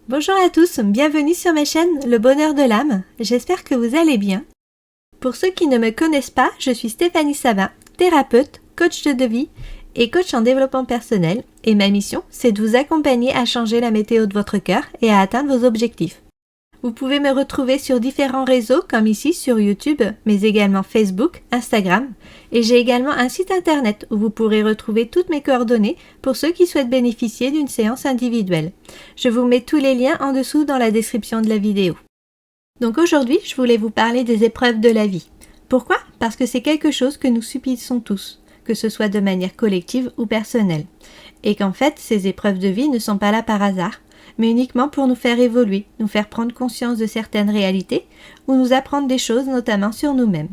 Bonjour à tous, bienvenue sur ma chaîne Le Bonheur de l'âme, j'espère que vous allez bien. Pour ceux qui ne me connaissent pas, je suis Stéphanie Sabin, thérapeute, coach de vie et coach en développement personnel et ma mission c'est de vous accompagner à changer la météo de votre cœur et à atteindre vos objectifs. Vous pouvez me retrouver sur différents réseaux comme ici sur YouTube, mais également Facebook, Instagram et j'ai également un site internet où vous pourrez retrouver toutes mes coordonnées pour ceux qui souhaitent bénéficier d'une séance individuelle. Je vous mets tous les liens en dessous dans la description de la vidéo. Donc aujourd'hui, je voulais vous parler des épreuves de la vie. Pourquoi ? Parce que c'est quelque chose que nous subissons tous, que ce soit de manière collective ou personnelle. Et qu'en fait, ces épreuves de vie ne sont pas là par hasard, mais uniquement pour nous faire évoluer, nous faire prendre conscience de certaines réalités ou nous apprendre des choses notamment sur nous-mêmes.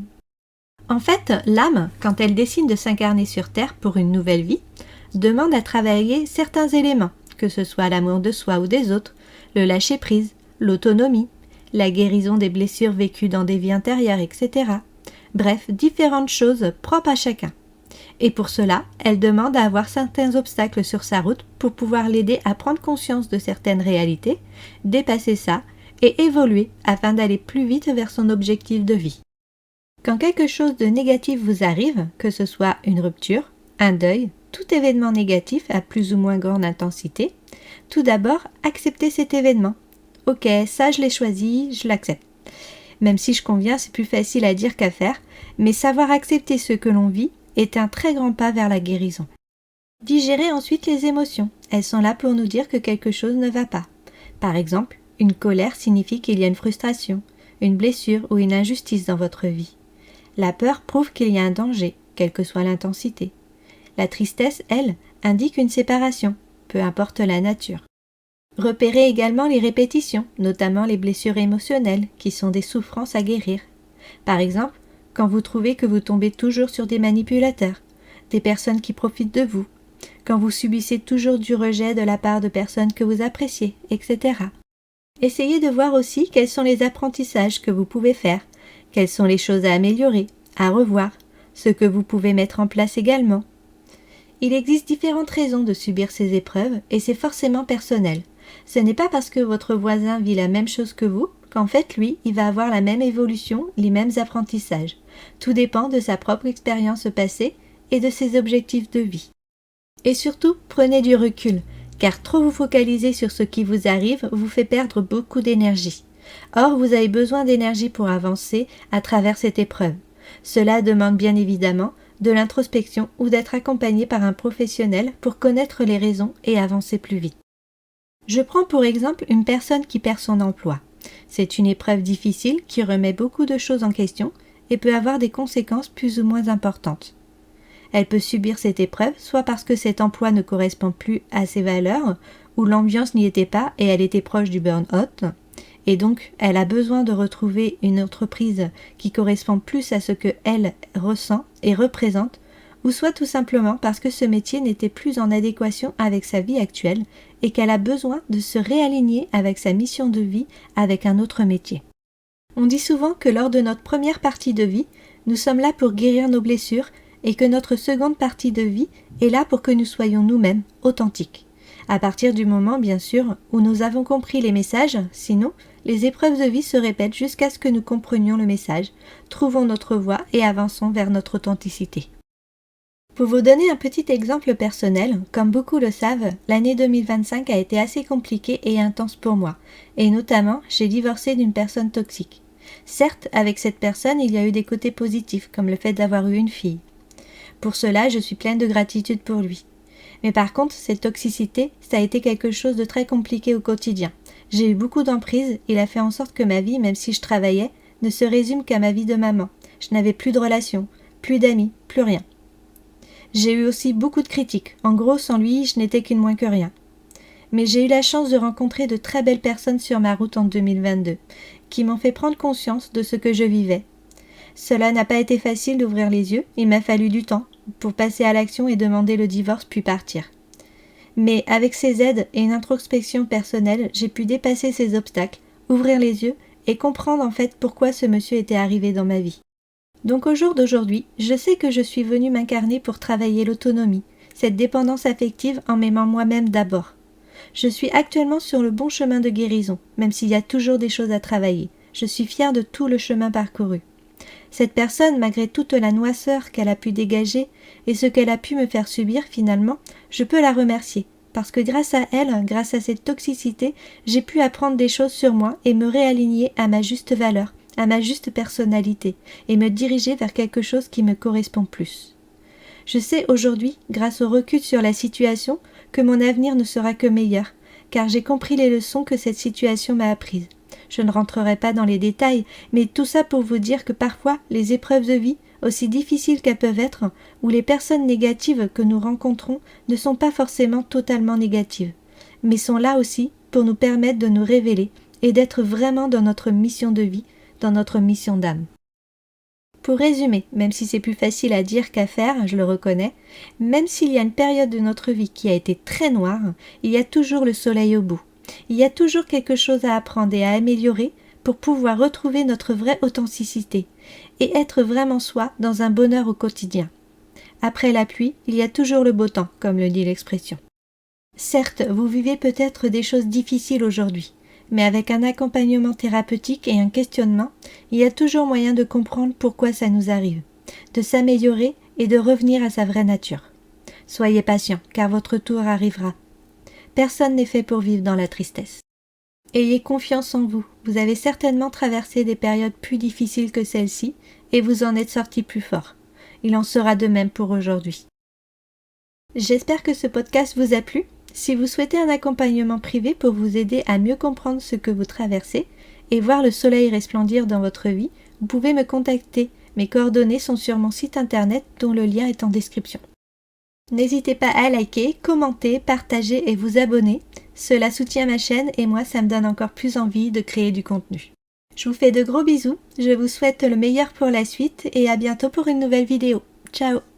En fait, l'âme, quand elle décide de s'incarner sur Terre pour une nouvelle vie, demande à travailler certains éléments, que ce soit l'amour de soi ou des autres, le lâcher-prise, l'autonomie, la guérison des blessures vécues dans des vies antérieures, etc. Bref, différentes choses propres à chacun. Et pour cela, elle demande à avoir certains obstacles sur sa route pour pouvoir l'aider à prendre conscience de certaines réalités, dépasser ça et évoluer afin d'aller plus vite vers son objectif de vie. Quand quelque chose de négatif vous arrive, que ce soit une rupture, un deuil, tout événement négatif à plus ou moins grande intensité, tout d'abord, acceptez cet événement. Ok, ça je l'ai choisi, je l'accepte. Même si je conviens, c'est plus facile à dire qu'à faire, mais savoir accepter ce que l'on vit est un très grand pas vers la guérison. Digérez ensuite les émotions. Elles sont là pour nous dire que quelque chose ne va pas. Par exemple, une colère signifie qu'il y a une frustration, une blessure ou une injustice dans votre vie. La peur prouve qu'il y a un danger, quelle que soit l'intensité. La tristesse, elle, indique une séparation, peu importe la nature. Repérez également les répétitions, notamment les blessures émotionnelles, qui sont des souffrances à guérir. Par exemple, quand vous trouvez que vous tombez toujours sur des manipulateurs, des personnes qui profitent de vous, quand vous subissez toujours du rejet de la part de personnes que vous appréciez, etc. Essayez de voir aussi quels sont les apprentissages que vous pouvez faire, quelles sont les choses à améliorer, à revoir, ce que vous pouvez mettre en place également. Il existe différentes raisons de subir ces épreuves et c'est forcément personnel. Ce n'est pas parce que votre voisin vit la même chose que vous qu'en fait, lui, il va avoir la même évolution, les mêmes apprentissages. Tout dépend de sa propre expérience passée et de ses objectifs de vie. Et surtout, prenez du recul, car trop vous focaliser sur ce qui vous arrive vous fait perdre beaucoup d'énergie. Or, vous avez besoin d'énergie pour avancer à travers cette épreuve. Cela demande bien évidemment de l'introspection ou d'être accompagné par un professionnel pour connaître les raisons et avancer plus vite. Je prends pour exemple une personne qui perd son emploi. C'est une épreuve difficile qui remet beaucoup de choses en question et peut avoir des conséquences plus ou moins importantes. Elle peut subir cette épreuve soit parce que cet emploi ne correspond plus à ses valeurs ou l'ambiance n'y était pas et elle était proche du burn-out et donc elle a besoin de retrouver une entreprise qui correspond plus à ce que elle ressent et représente ou soit tout simplement parce que ce métier n'était plus en adéquation avec sa vie actuelle et qu'elle a besoin de se réaligner avec sa mission de vie avec un autre métier. On dit souvent que lors de notre première partie de vie, nous sommes là pour guérir nos blessures et que notre seconde partie de vie est là pour que nous soyons nous-mêmes authentiques. À partir du moment, bien sûr, où nous avons compris les messages, sinon, les épreuves de vie se répètent jusqu'à ce que nous comprenions le message, trouvons notre voie et avançons vers notre authenticité. Pour vous donner un petit exemple personnel, comme beaucoup le savent, l'année 2025 a été assez compliquée et intense pour moi, et notamment, j'ai divorcé d'une personne toxique. Certes, avec cette personne, il y a eu des côtés positifs, comme le fait d'avoir eu une fille. Pour cela, je suis pleine de gratitude pour lui. Mais par contre, cette toxicité, ça a été quelque chose de très compliqué au quotidien. J'ai eu beaucoup d'emprise, il a fait en sorte que ma vie, même si je travaillais, ne se résume qu'à ma vie de maman. Je n'avais plus de relations, plus d'amis, plus rien. J'ai eu aussi beaucoup de critiques. En gros, sans lui, je n'étais qu'une moins que rien. Mais j'ai eu la chance de rencontrer de très belles personnes sur ma route en 2022, qui m'ont fait prendre conscience de ce que je vivais. Cela n'a pas été facile d'ouvrir les yeux, il m'a fallu du temps pour passer à l'action et demander le divorce puis partir. Mais avec ces aides et une introspection personnelle, j'ai pu dépasser ces obstacles, ouvrir les yeux et comprendre en fait pourquoi ce monsieur était arrivé dans ma vie. Donc au jour d'aujourd'hui, je sais que je suis venue m'incarner pour travailler l'autonomie, cette dépendance affective en m'aimant moi-même d'abord. Je suis actuellement sur le bon chemin de guérison, même s'il y a toujours des choses à travailler. Je suis fière de tout le chemin parcouru. Cette personne, malgré toute la noirceur qu'elle a pu dégager et ce qu'elle a pu me faire subir finalement, je peux la remercier. Parce que grâce à elle, grâce à cette toxicité, j'ai pu apprendre des choses sur moi et me réaligner à ma juste valeur, à ma juste personnalité, et me diriger vers quelque chose qui me correspond plus. Je sais aujourd'hui, grâce au recul sur la situation, que mon avenir ne sera que meilleur, car j'ai compris les leçons que cette situation m'a apprises. Je ne rentrerai pas dans les détails, mais tout ça pour vous dire que parfois, les épreuves de vie, aussi difficiles qu'elles peuvent être, ou les personnes négatives que nous rencontrons ne sont pas forcément totalement négatives, mais sont là aussi pour nous permettre de nous révéler et d'être vraiment dans notre mission de vie, dans notre mission d'âme. Pour résumer, même si c'est plus facile à dire qu'à faire, je le reconnais, même s'il y a une période de notre vie qui a été très noire, il y a toujours le soleil au bout. Il y a toujours quelque chose à apprendre et à améliorer pour pouvoir retrouver notre vraie authenticité et être vraiment soi dans un bonheur au quotidien. Après la pluie, il y a toujours le beau temps, comme le dit l'expression. Certes, vous vivez peut-être des choses difficiles aujourd'hui, mais avec un accompagnement thérapeutique et un questionnement, il y a toujours moyen de comprendre pourquoi ça nous arrive, de s'améliorer et de revenir à sa vraie nature. Soyez patient, car votre tour arrivera. Personne n'est fait pour vivre dans la tristesse. Ayez confiance en vous, vous avez certainement traversé des périodes plus difficiles que celle-ci et vous en êtes sorti plus fort. Il en sera de même pour aujourd'hui. J'espère que ce podcast vous a plu. Si vous souhaitez un accompagnement privé pour vous aider à mieux comprendre ce que vous traversez et voir le soleil resplendir dans votre vie, vous pouvez me contacter. Mes coordonnées sont sur mon site internet dont le lien est en description. N'hésitez pas à liker, commenter, partager et vous abonner. Cela soutient ma chaîne et moi ça me donne encore plus envie de créer du contenu. Je vous fais de gros bisous, je vous souhaite le meilleur pour la suite et à bientôt pour une nouvelle vidéo. Ciao!